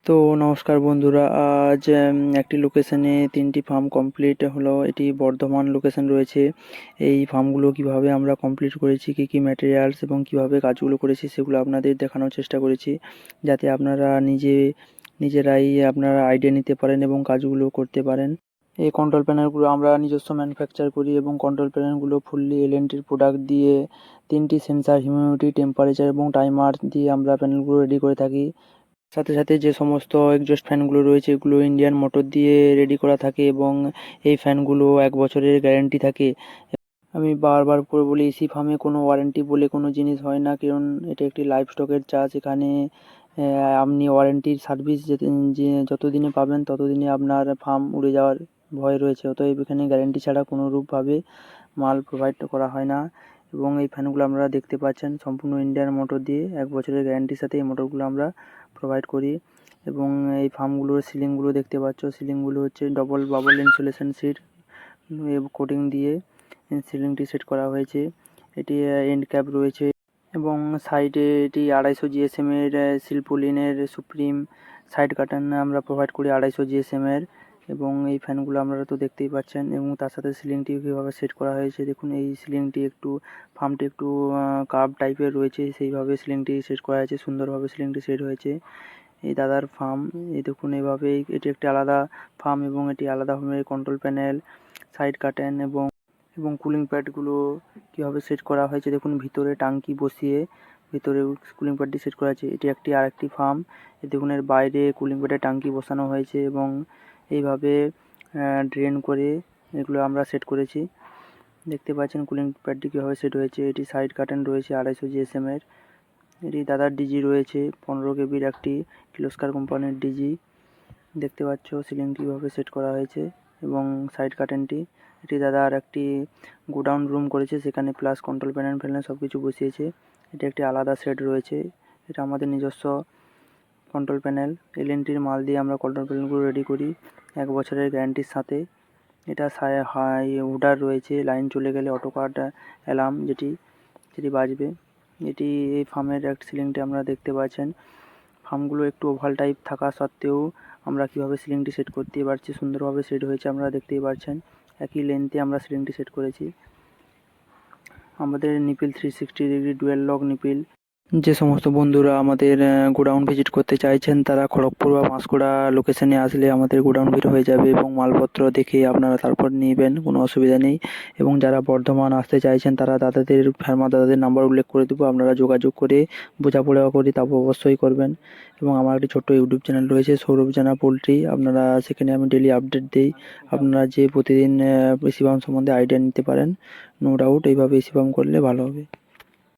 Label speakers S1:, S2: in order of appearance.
S1: তো নমস্কার বন্ধুরা, আজ একটি লোকেশনে 3টি ফার্ম কমপ্লিট হলো। এটি বর্ধমান লোকেশন রয়েছে। এই ফার্মগুলো কিভাবে আমরা কমপ্লিট করেছি, কী কী ম্যাটেরিয়ালস এবং কিভাবে কাজগুলো করেছি সেগুলো আপনাদের দেখানোর চেষ্টা করেছি, যাতে আপনারা নিজেরাই আপনারা আইডিয়া নিতে পারেন এবং কাজগুলো করতে পারেন। এই কন্ট্রোল প্যানেলগুলো আমরা নিজস্ব ম্যানুফ্যাকচার করি এবং কন্ট্রোল প্যানেলগুলো ফুললি এলএনটির প্রোডাক্ট দিয়ে 3টি সেন্সার, হিউমিডিটি, টেম্পারেচার এবং টাইমার দিয়ে আমরা প্যানেলগুলো রেডি করে থাকি। সাথে সাথে যে সমস্ত এক্সজস্ট ফ্যানগুলো রয়েছে এগুলো ইন্ডিয়ান মোটর দিয়ে রেডি করা থাকে এবং এই ফ্যানগুলো 1 বছরের গ্যারেন্টি থাকে। আমি বারবার করে বলি, এসি ফার্মে কোনো ওয়ারেন্টি বলে কোনো জিনিস হয় না, কারণ এটা একটি লাইভ স্টকের চাষ। এখানে আপনি ওয়ারেন্টির সার্ভিস যে যতদিনে পাবেন ততদিনে আপনার ফার্ম উড়ে যাওয়ার ভয় রয়েছে। অতএব এখানে গ্যারেন্টি ছাড়া কোনোরূপভাবে মাল প্রোভাইড করা হয় না। এবং এই ফ্যানগুলো আপনারা দেখতে পাচ্ছেন সম্পূর্ণ ইন্ডিয়ান মোটর দিয়ে 1 বছরের গ্যারেন্টির সাথে এই মোটরগুলো আমরা প্রোভাইড করি। এবং এই ফার্মগুলোর সিলিংগুলো দেখতে পাচ্ছ, সিলিংগুলো হচ্ছে double bubble insulation sheet coating দিয়ে সিলিংটি সেট করা হয়েছে। এটি এন্ড ক্যাপ রয়েছে এবং সাইডে এটি 250 জিএসএম এর শিল্পলিনের সুপ্রিম সাইড কাটান আমরা প্রোভাইড করি 250 জিএসএম এর। এবং এই ফ্যানগুলো আপনারা তো দেখতেই পাচ্ছেন এবং তার সাথে সিলিংটি কীভাবে সেট করা হয়েছে দেখুন। এই সিলিংটি ফার্মটি একটু কার্ভ টাইপের রয়েছে, সেইভাবে সিলিংটি সেট করা হয়েছে, সুন্দরভাবে সিলিংটি সেট হয়েছে। এই দাদার ফার্ম, এই দেখুন এইভাবে এটি একটি আলাদা ফার্ম এবং এটি আলাদাভাবে কন্ট্রোল প্যানেল, সাইড কার্টেন এবং কুলিং প্যাডগুলো কীভাবে সেট করা হয়েছে দেখুন। ভিতরে টাঙ্কি বসিয়ে ভিতরে কুলিং প্যাডটি সেট করা আছে। এটি আরেকটি ফার্ম, দেখুন এর বাইরে কুলিং প্যাডের টাঙ্কি বসানো হয়েছে এবং এইভাবে ড্রেন করে এগুলো আমরা সেট করেছি। দেখতে পাচ্ছেন কুলিং প্যাডটি কীভাবে সেট হয়েছে। এটি সাইড কার্টেন রয়েছে 250 জিএসএম এর। এটি দাদার ডিজি রয়েছে 15 কেবির একটি কিলোস্কার কোম্পানির ডিজি। দেখতে পাচ্ছ সিলিংটি কীভাবে সেট করা হয়েছে এবং সাইড কার্টেনটি। এটি দাদার একটি গোডাউন রুম করেছে, সেখানে প্লাস কন্ট্রোল প্যানেল ফ্যানেল সব কিছু বসিয়েছে। এটি একটি আলাদা শেড রয়েছে। এটা আমাদের নিজস্ব কন্ট্রোল প্যানেল, এলএনটির মাল দিয়ে আমরা কন্ট্রোল প্যানেলগুলো রেডি করি 1 বছরের গ্যারান্টির সাথে। এটা হাই হুডার রয়েছে, লাইন চলে গেলে অটো কাট অ্যালার্ম যেটি বাজবে। এই ফার্মের সিলিংটি আমরা দেখতে পাচ্ছেন। ফার্মগুলো একটু ওভাল টাইপ থাকা সত্ত্বেও আমরা কীভাবে সিলিংটি সেট করতে পারছি, সুন্দরভাবে সেট হয়েছে আপনারা দেখতেই পাচ্ছেন। একই লেন্থে আমরা সিলিংটি সেট করেছি। আমাদের nipple 360 degree dual lock nipple. যে সমস্ত বন্ধুরা আমাদের গোডাউন ভিজিট করতে চাইছেন তারা খড়গপুর বা পাঁশকুড়া লোকেশনে আসলে আমাদের গোডাউন ভিজিট হয়ে যাবে এবং মালপত্র দেখে আপনারা তারপর নেবেন, কোনো অসুবিধা নেই। এবং যারা বর্ধমান আসতে চাইছেন তারা দাদাদের নাম্বার উল্লেখ করে দেবো, আপনারা যোগাযোগ করে বোঝাপড়া করে তারপর অবশ্যই করবেন। এবং আমার একটি ছোট্ট ইউটিউব চ্যানেল রয়েছে সৌরভ জানা পোলট্রি, আপনারা সেখানে আমি ডেলি আপডেট দিই। আপনারা প্রতিদিন এসি ফার্ম সম্বন্ধে আইডিয়া নিতে পারেন। নো ডাউট এইভাবে এসি ফার্ম করলে ভালো হবে।